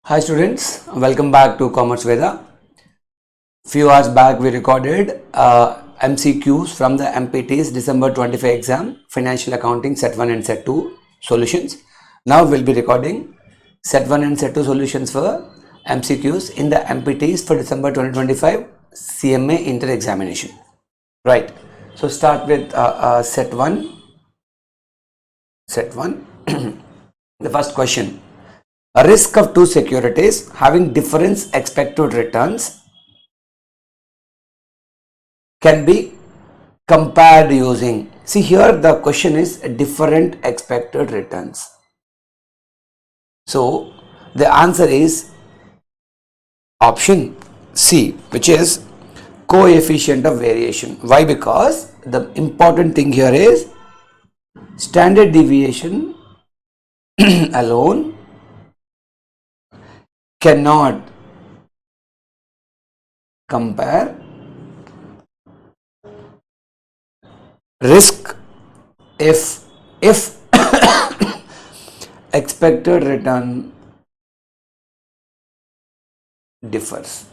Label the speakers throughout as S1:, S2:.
S1: Hi students, welcome back to Commerce Veda. Few hours back we recorded MCQs from the MPT's December 25 exam, Financial Accounting Set 1 and Set 2 solutions. Now we'll be recording Set 1 and Set 2 solutions for MCQs in the MPT's for December 2025 CMA Inter examination. Right, so start with Set 1. Set 1. The first question. A risk of two securities having different expected returns can be compared using, see here the question is different expected returns. So the answer is option C, which is coefficient of variation. Why? Because the important thing here is standard deviation alone cannot compare risk if expected return differs.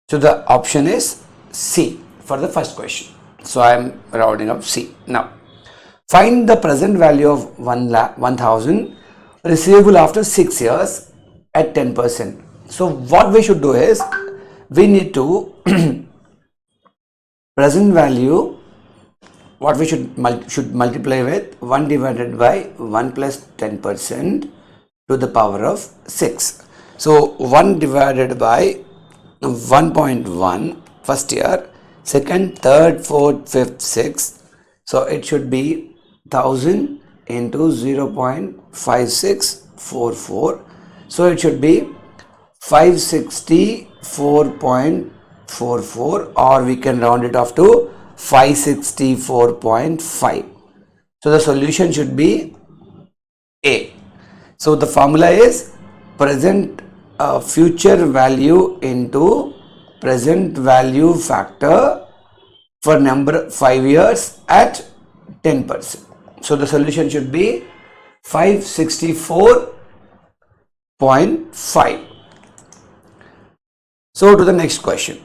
S1: So the option is C for the first question. So I am rounding up C. Now find the present value of 1,000 receivable after 6 years at 10%. So what we should do is we need to present value, what we should multiply with 1 divided by 1 plus 10% to the power of 6. So 1 divided by 1.1 first year, second, third, fourth, fifth, sixth. So it should be 1000 into 0.5644. So it should be 564.44, or we can round it off to 564.5. So the solution should be A. So the formula is present future value into present value factor for number 5 years at 10%. So the solution should be 564.5. So to the next question.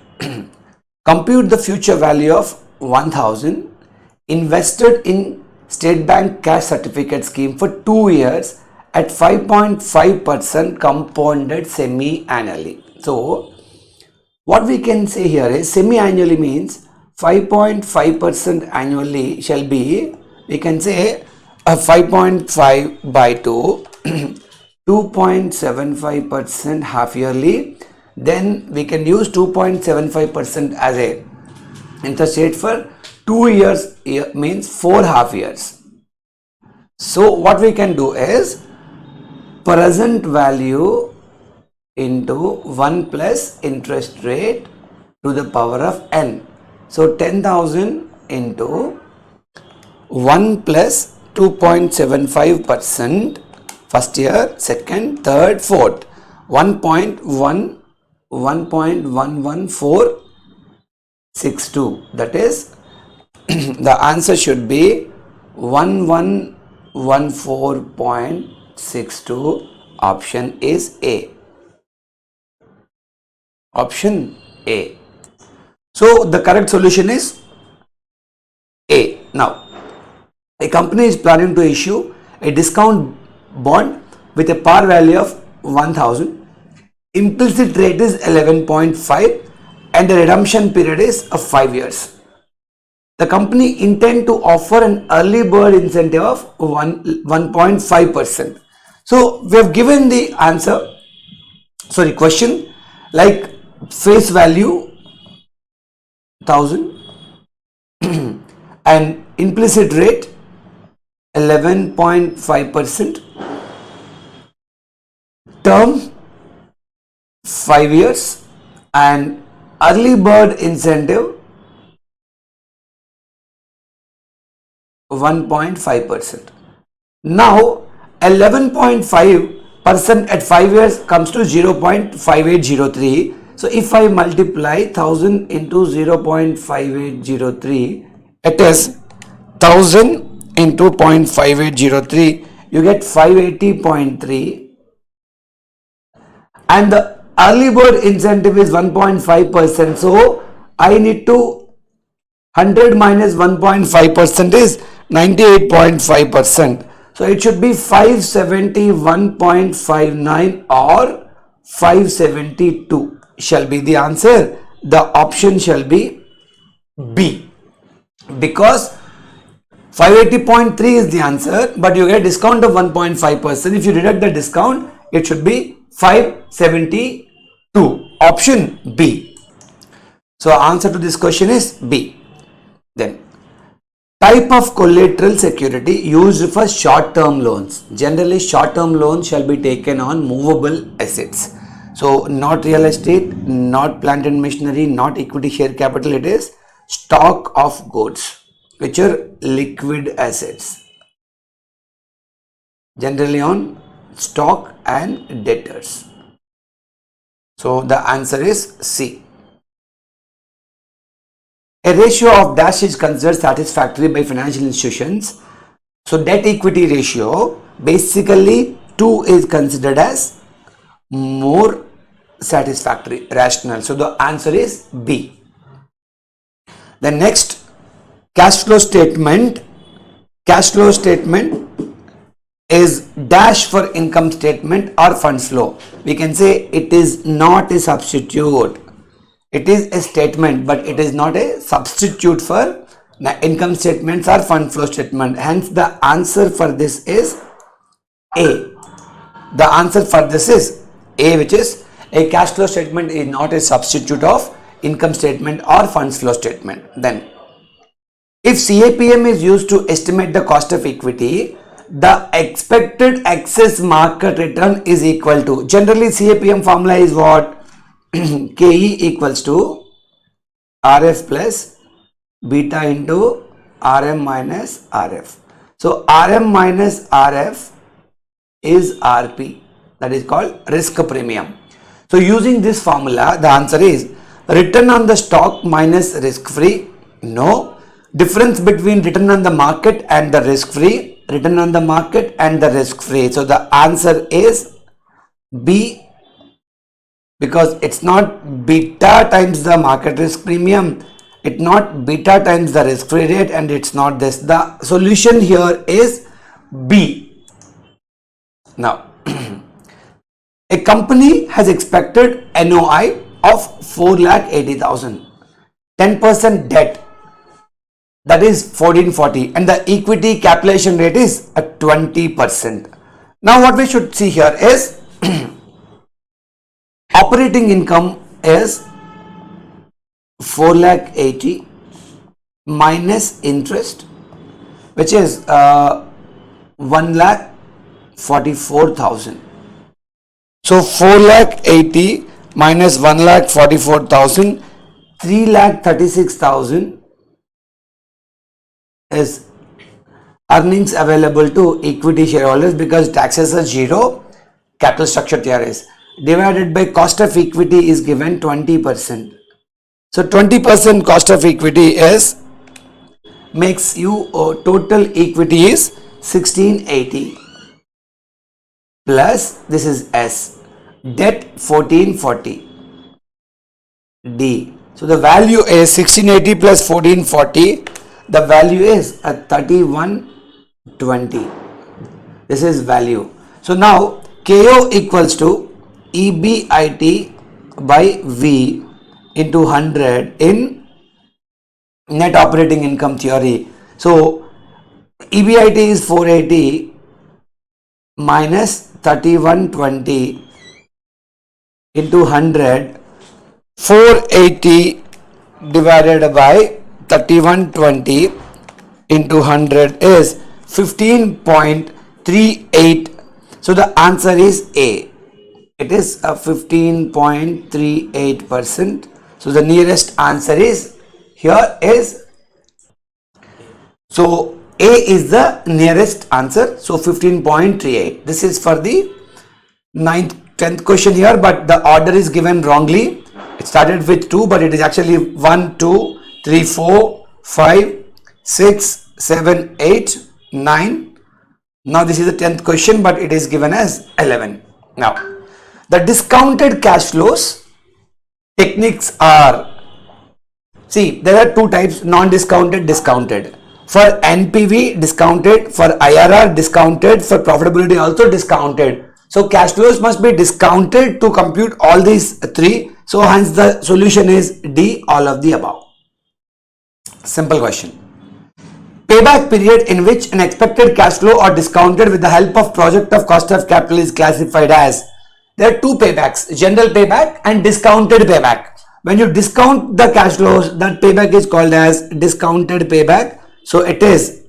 S1: Compute the future value of 1,000 invested in State Bank cash certificate scheme for 2 years at 5.5% compounded semi-annually. So what we can say here is semi-annually means 5.5% annually shall be, we can say 5.5 by 2, 2.75% half yearly. Then we can use 2.75% as a interest rate for 2 years, means 4 half years. So what we can do is present value into 1 plus interest rate to the power of n. So 10,000 into 1 plus 2.75% first year, second, third, fourth, 1.11462. That is the answer should be 1114.62. Option is A. Option A. So the correct solution is A. Now a company is planning to issue a discount bond with a par value of 1,000. Implicit rate is 11.5 and the redemption period is of 5 years. The company intend to offer an early bird incentive of 1.5%. So we have given the answer, question like face value 1,000 and implicit rate 11.5%, term 5 years, and early bird incentive 1.5%. Now 11.5% at 5 years comes to 0.5803. So if I multiply 1000 into 0.5803, it is 1000 into 0.5803, you get 580.3 and the early bird incentive is 1.5%. So I need to 100 minus 1.5% is 98.5%. So it should be 571.59 or 572 shall be the answer. The option shall be B, because 580.3 is the answer, but you get a discount of 1.5%. If you deduct the discount, it should be 572. Option B. So answer to this question is B. Then, type of collateral security used for short-term loans. Generally, short-term loans shall be taken on movable assets. So, not real estate, not plant and machinery, not equity share capital. It is stock of goods, which are liquid assets. Generally on stock and debtors. So, the answer is C. A ratio of dash is considered satisfactory by financial institutions. So debt equity ratio, basically 2 is considered as more satisfactory, rational. So the answer is B. The next, cash flow statement. Cash flow statement is dash for income statement or funds flow. We can say it is not a substitute. It is a statement, but it is not a substitute for income statements or fund flow statement. Hence, the answer for this is A. The answer for this is A, which is a cash flow statement is not a substitute of income statement or funds flow statement. Then, if CAPM is used to estimate the cost of equity, the expected excess market return is equal to. Generally, CAPM formula is what? KE equals to RF plus beta into RM minus RF. So RM minus RF is RP, that is called risk premium. So using this formula, the answer is return on the stock minus risk free. No. Difference between return on the market and the risk free. Return on the market and the risk free. So the answer is B, because it's not beta times the market risk premium, it's not beta times the risk free rate, and it's not this. The solution here is B. Now, a company has expected NOI of 4,80,000, 10% debt, that is 1440, and the equity capitalization rate is at 20%. Now what we should see here is operating income is 4,80,000 minus interest, which is 1,44,000. So 4,80,000 minus 1,44,000, 3,36,000 is earnings available to equity shareholders because taxes are 0, capital structure TRS, divided by cost of equity is given 20%. So 20% cost of equity is makes you total equity is 1,680 plus this is S, debt 1440 D. So the value is 1,680 plus 1440. The value is at 3120. This is value. So now KO equals to EBIT by V into 100 in net operating income theory. So EBIT is 480 minus 3120 into 100. 480 divided by 3120 into 100 is 15.38. So the answer is A. It is a 15.38%. So the nearest answer is here is, so A is the nearest answer. So 15.38. This is for the 10th question here, but the order is given wrongly. It started with 2, but it is actually 1, 2, 3, 4, 5, 6, 7, 8, 9. Now this is the 10th question, but it is given as 11. Now The discounted cash flows techniques are, see, there are two types: non-discounted, discounted. For NPV, discounted; for IRR, discounted; for profitability, also discounted. So cash flows must be discounted to compute all these three. So hence the solution is D, all of the above. Simple question. Payback period in which an expected cash flow or discounted with the help of project of cost of capital is classified as. There are two paybacks: general payback and discounted payback. When you discount the cash flows, that payback is called as discounted payback. So it is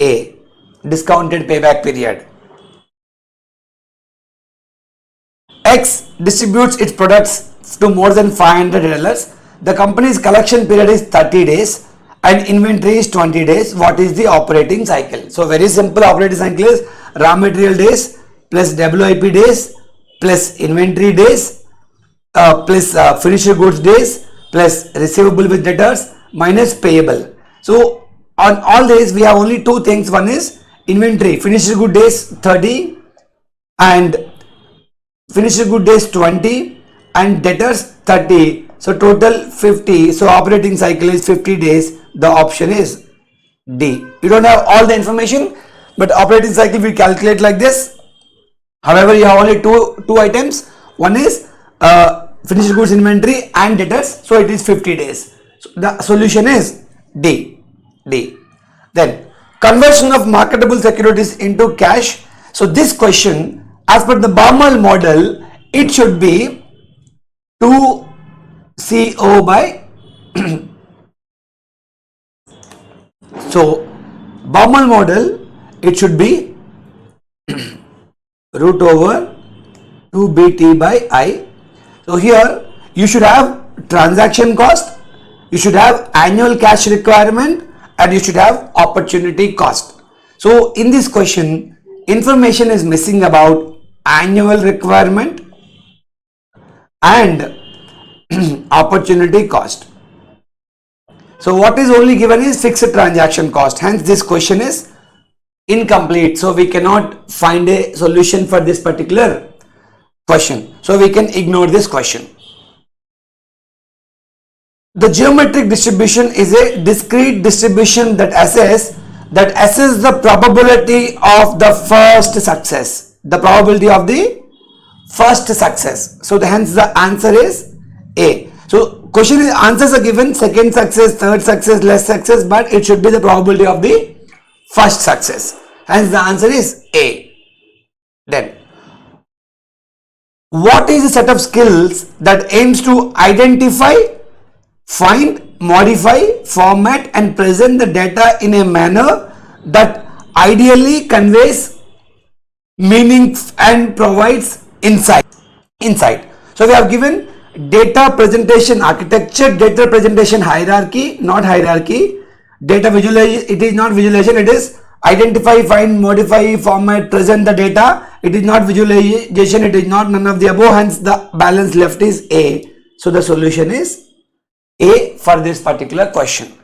S1: A, discounted payback period. X distributes its products to more than 500 retailers. The company's collection period is 30 days and inventory is 20 days. What is the operating cycle? So very simple operating cycle is raw material days plus WIP days plus inventory days plus finished goods days plus receivable with debtors minus payable. So on all days we have only two things. One is inventory, finished good days 30 and finished good days 20 and debtors 30. So total 50. So operating cycle is 50 days. The option is D. You don't have all the information, but operating cycle we calculate like this. However, you have only two items. One is finished goods inventory and debtors. So it is 50 days. So the solution is D. D. Then conversion of marketable securities into cash. So this question, as per the Baumol model, it should be 2CO by so Baumol model, it should be root over 2BT by I. So here you should have transaction cost, you should have annual cash requirement, and you should have opportunity cost. So in this question, information is missing about annual requirement and opportunity cost. So what is only given is fixed transaction cost. Hence this question is incomplete. So we cannot find a solution for this particular question. So we can ignore this question. The geometric distribution is a discrete distribution that assesses the probability of the first success. The probability of the first success. So hence the answer is A. So question is, answers are given: second success, third success, less success, but it should be the probability of the first success. Hence the answer is A. Then, what is the set of skills that aims to identify, find, modify, format and present the data in a manner that ideally conveys meaning and provides insight? So we have given data presentation architecture, data presentation hierarchy, not hierarchy. Data visualization, it is not visualization, it is identify, find, modify, format, present the data. It is not visualization, it is not none of the above. Hence the balance left is A. So the solution is A for this particular question.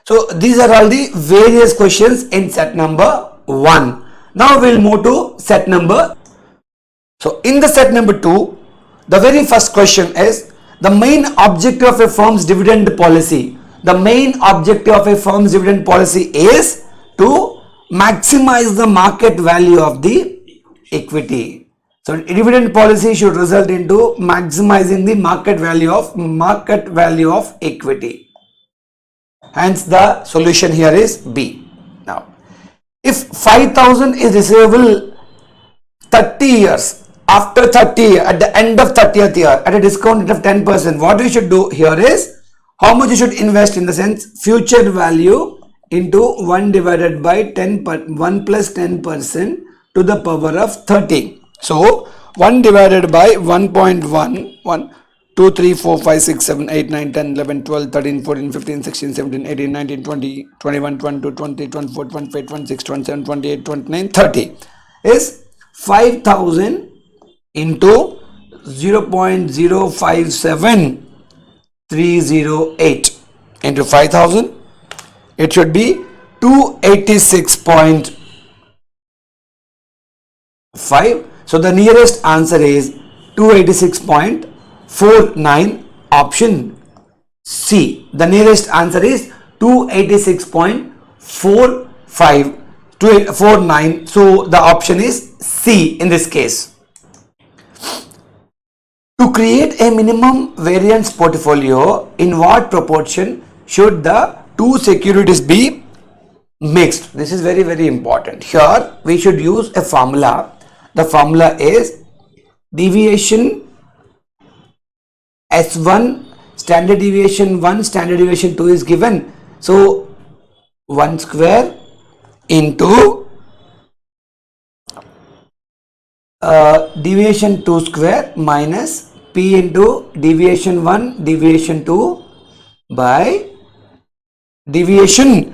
S1: So these are all the various questions in set number 1. Now we'll move to set number. So in the set number 2, the very first question is the main objective of a firm's dividend policy. The main objective of a firm's dividend policy is to maximize the market value of the equity. So dividend policy should result into maximizing the market value of equity. Hence the solution here is B. Now, if 5,000 is receivable 30 years, after 30, at the end of 30th year, at a discount rate of 10%, what we should do here is, how much you should invest, in the sense future value into 1 divided by 1 plus 10% to the power of 30. So 1 divided by 1.1, 1, 2, 3, 4, 5, 6, 7, 8, 9, 10, 11, 12, 13, 14, 15, 16, 17, 18, 19, 20, 21, 22, 20, 24, 25, 26, 27, 28, 29, 30 is 5,000 into 0.057308 into 5,000. It should be 286.5. So the nearest answer is 286.49, option C. The nearest answer is 286.45, 249. So the option is C in this case. To create a minimum variance portfolio, in what proportion should the two securities be mixed? This is very, very important. Here we should use a formula. The formula is deviation S1, standard deviation 1, standard deviation 2 is given. So 1 square into deviation 2 square minus P into deviation 1, deviation 2 by deviation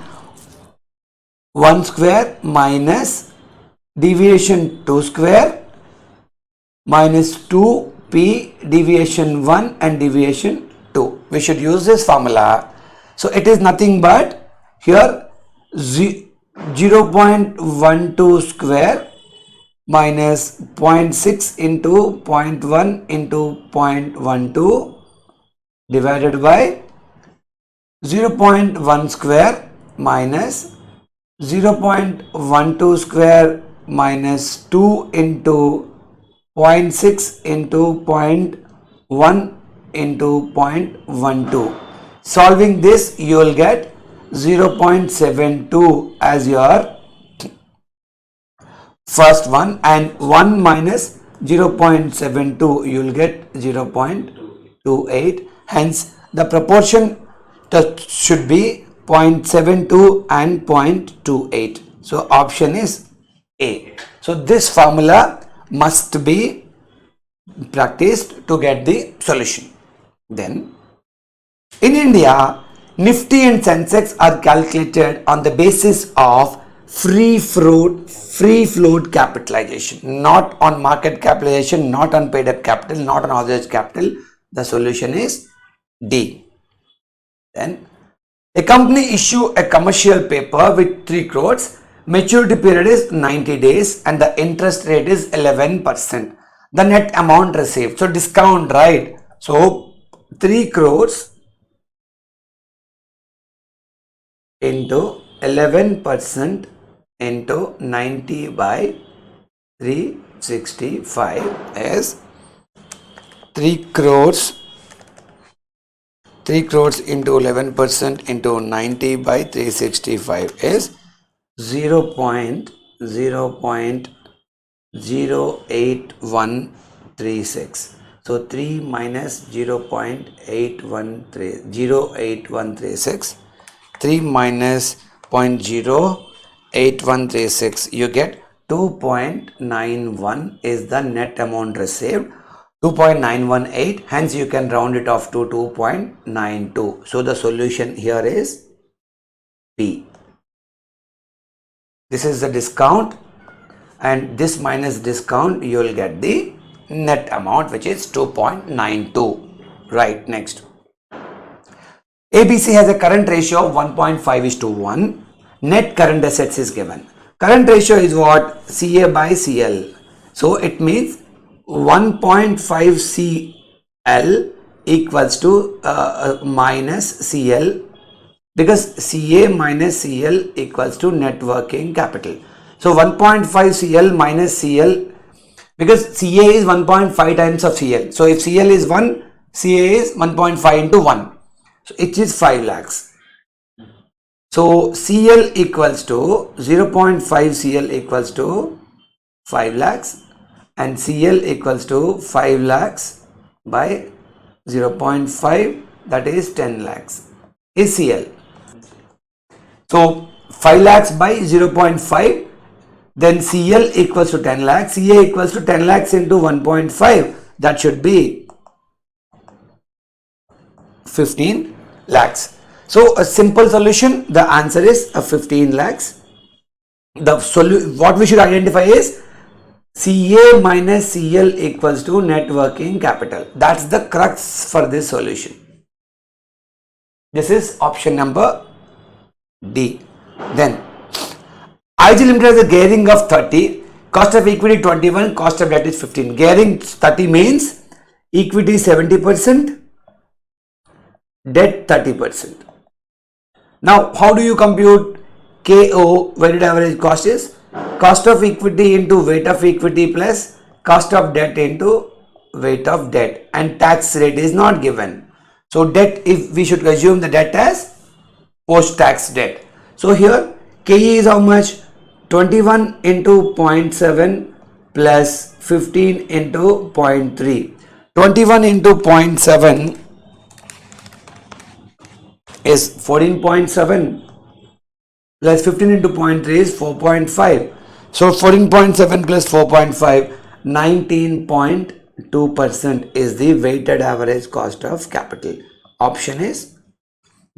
S1: 1 square minus deviation 2 square minus 2p deviation 1 and deviation 2. We should use this formula. So it is nothing but here 0.12 square minus 0.6 into 0.1 into 0.12 divided by 0.1 square minus 0.12 square minus 2 into 0.6 into 0.1 into 0.12. Solving this, you will get 0.72 as your first one, and 1 minus 0.72 you will get 0.28. Hence the proportion should be 0.72 and 0.28. So option is A. So this formula must be practiced to get the solution. Then in India, Nifty and Sensex are calculated on the basis of free float capitalization, not on market capitalization, not on paid up capital, not on authorized capital. The solution is D. Then a company issue a commercial paper with 3 crores, maturity period is 90 days and the interest rate is 11%. The net amount received, so discount, right? So 3 crores into 11% into 90 by 365 is 3 crores into 11% into 90 by 365 is 0.08136. So 3 minus 0.8136, 3 minus 0.08136, you get 2.91 is the net amount received, 2.918, hence you can round it off to 2.92. So the solution here is B. This is the discount, and this minus discount you will get the net amount, which is 2.92. Right, next. ABC has a current ratio of 1.5:1. Net current assets is given. Current ratio is what? CA by CL. So it means 1.5 CL equals to minus CL, because CA minus CL equals to net working capital. So 1.5 CL minus CL, because CA is 1.5 times of CL. So if CL is 1, CA is 1.5 into 1. So it is 5 lakhs. So CL equals to 0.5 CL equals to 5 lakhs and CL equals to 5 lakhs by 0.5, that is 10 lakhs is CL. So 5 lakhs by 0.5, then CL equals to 10 lakhs, CA equals to 10 lakhs into 1.5, that should be 15 lakhs. So a simple solution, the answer is 15 lakhs. What we should identify is CA minus CL equals to net working capital. That's the crux for this solution. This is option number D. Then IG Limited has a gearing of 30, Cost of equity 21, cost of debt is 15. Gearing 30 means equity 70%, debt 30%. Now, how do you compute KO, weighted average cost is cost of equity into weight of equity plus cost of debt into weight of debt, and tax rate is not given. So debt, if we should assume the debt as post-tax debt. So here KE is how much? 21 into 0.7 plus 15 into 0.3. 21 into 0.7 is 14.7 plus 15 into 0.3 is 4.5. So 14.7 plus 4.5, 19.2% is the weighted average cost of capital. Option is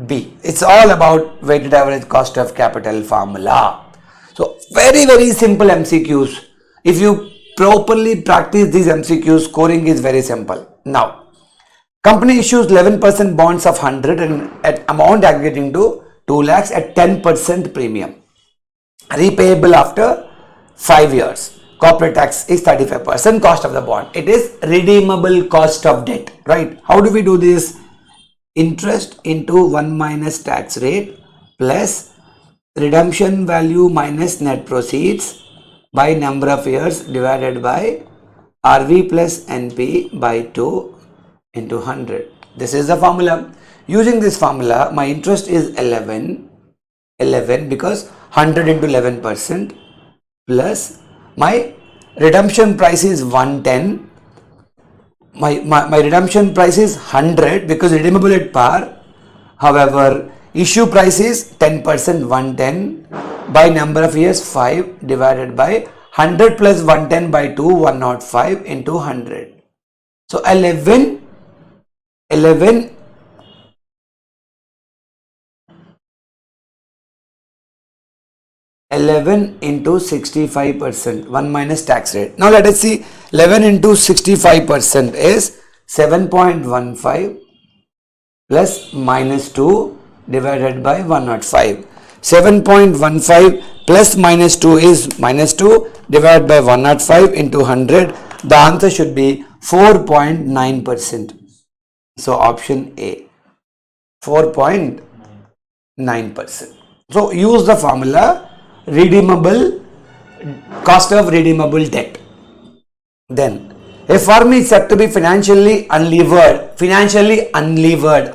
S1: B. It's all about weighted average cost of capital formula. So very simple MCQs. If you properly practice these MCQs, scoring is very simple. Now, company issues 11% bonds of 100 and at amount aggregating to 2 lakhs at 10% premium. Repayable after 5 years. Corporate tax is 35%, cost of the bond. It is redeemable cost of debt, right? How do we do this? Interest into 1 minus tax rate plus redemption value minus net proceeds by number of years divided by RV plus NP by 2 into 100. This is the formula. Using this formula, my interest is 11 because 100 into 11% plus my redemption price is 110. My redemption price is 100 because redeemable at par. However, issue price is 10%, 110 by number of years 5 divided by 100 plus 110 by 2, 105 into 100. So 11 into 65%, 1 minus tax rate. Now let us see, 11 into 65% is 7.15 plus minus 2 divided by 105. 7.15 plus minus 2 is minus 2 divided by 105 into 100. The answer should be 4.9%. So option A, 4.9%. So use the formula redeemable, cost of redeemable debt. Then a firm is said to be financially unlevered.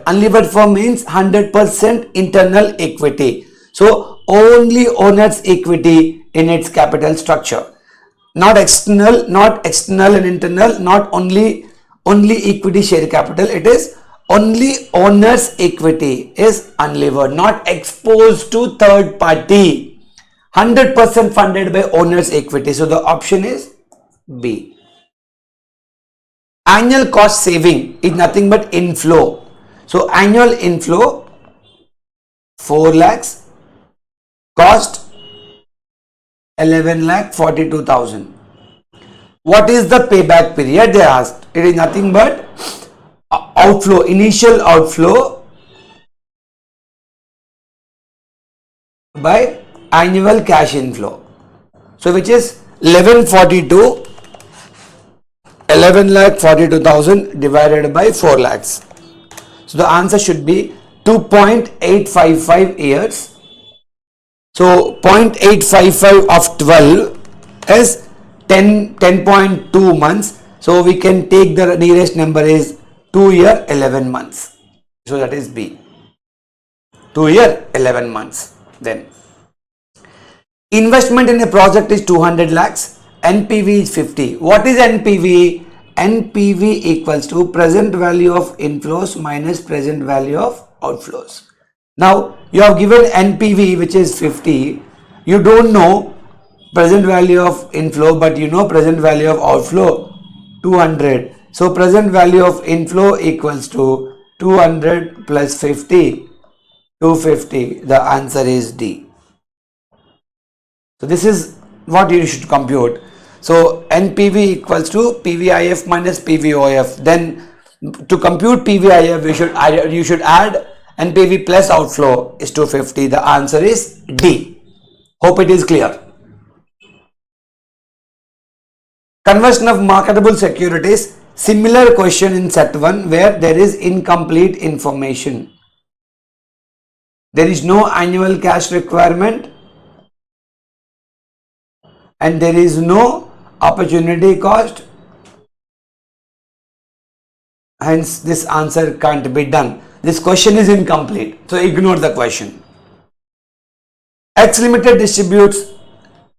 S1: Unlevered firm means 100% internal equity. So only owner's equity in its capital structure. Not external and internal, not only equity share capital. It is only owner's equity is unlevered, not exposed to third party. 100% funded by owner's equity. So the option is B. Annual cost saving is nothing but inflow. So annual inflow 4 lakhs, cost 11 lakh 42,000. What is the payback period? They asked. It is nothing but outflow, initial outflow by annual cash inflow. So which is 11,42,000 divided by 4 lakhs. So the answer should be 2.855 years. So 0.855 of 12 is 10.2 months. So we can take the nearest number is 2 year 11 months. So that is B. 2 year 11 months. Then investment in a project is 200 lakhs. NPV is 50. What is NPV? NPV equals to present value of inflows minus present value of outflows. Now you have given NPV which is 50. You don't know present value of inflow, but you know present value of outflow 200. So present value of inflow equals to 200 plus 50, 250. The answer is D. So this is what you should compute. So NPV equals to PVIF minus PVOF. Then to compute PVIF, you should add NPV plus outflow is 250. The answer is D. Hope it is clear. Conversion of marketable securities, similar question in set 1 where there is incomplete information. There is no annual cash requirement and there is no opportunity cost. Hence, this answer can't be done. This question is incomplete. So, ignore the question. X Limited distributes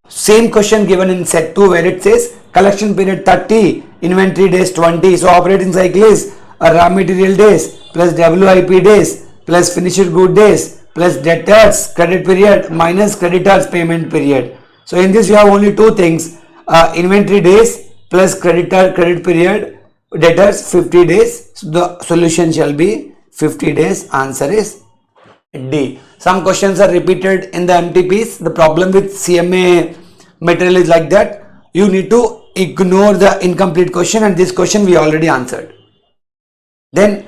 S1: same question given in set 2 where it says collection period 30, inventory days 20. So, operating cycle is raw material days plus WIP days plus finished good days plus debtors credit period minus creditors payment period. So, in this you have only two things, inventory days plus creditor credit period, debtors 50 days. So, the solution shall be 50 days. Answer is D. Some questions are repeated in the MTPs. The problem with CMA material is like that. You need to ignore the incomplete question, and this question we already answered. Then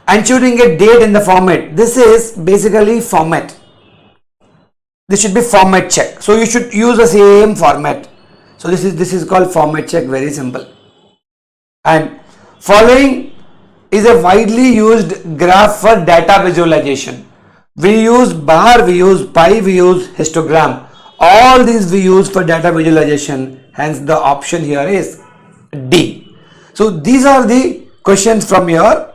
S1: ensuring a date in the format. This is basically format. This should be format check. So you should use the same format. So this is called format check. Very simple. And following is a widely used graph for data visualization. We use bar, we use pie, we use histogram. All these we use for data visualization. Hence the option here is D. So these are the questions from your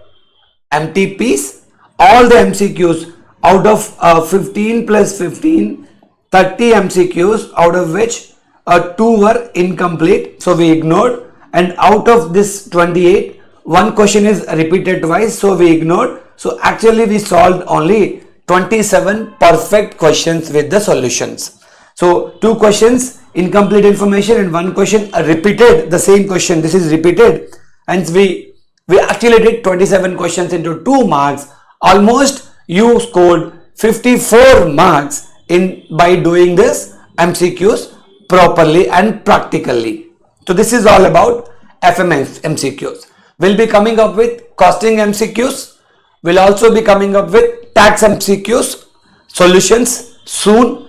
S1: MTPs. All the MCQs out of 15 plus 15, 30 MCQs, out of which 2 were incomplete. So we ignored. And out of this 28, one question is repeated twice. So we ignored. So actually we solved only 27 perfect questions with the solutions. So 2 questions incomplete information and 1 question repeated the same question. This is repeated, and we actually did 27 questions into 2 marks. Almost you scored 54 marks in by doing this MCQs properly and practically. So this is all about FMS MCQs. We'll be coming up with costing MCQs. We'll also be coming up with tax MCQs solutions soon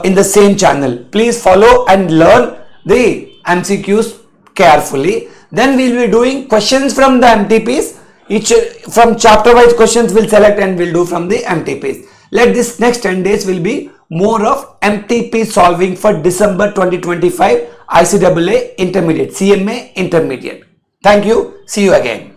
S1: in the same channel. Please follow and learn the MCQs carefully. Then we'll be doing questions from the MTPs. Each from chapter wise questions we'll select and we'll do from the MTPs. Let this next 10 days will be more of MTP solving for December 2025 ICAA Intermediate, CMA Intermediate. Thank you. See you again.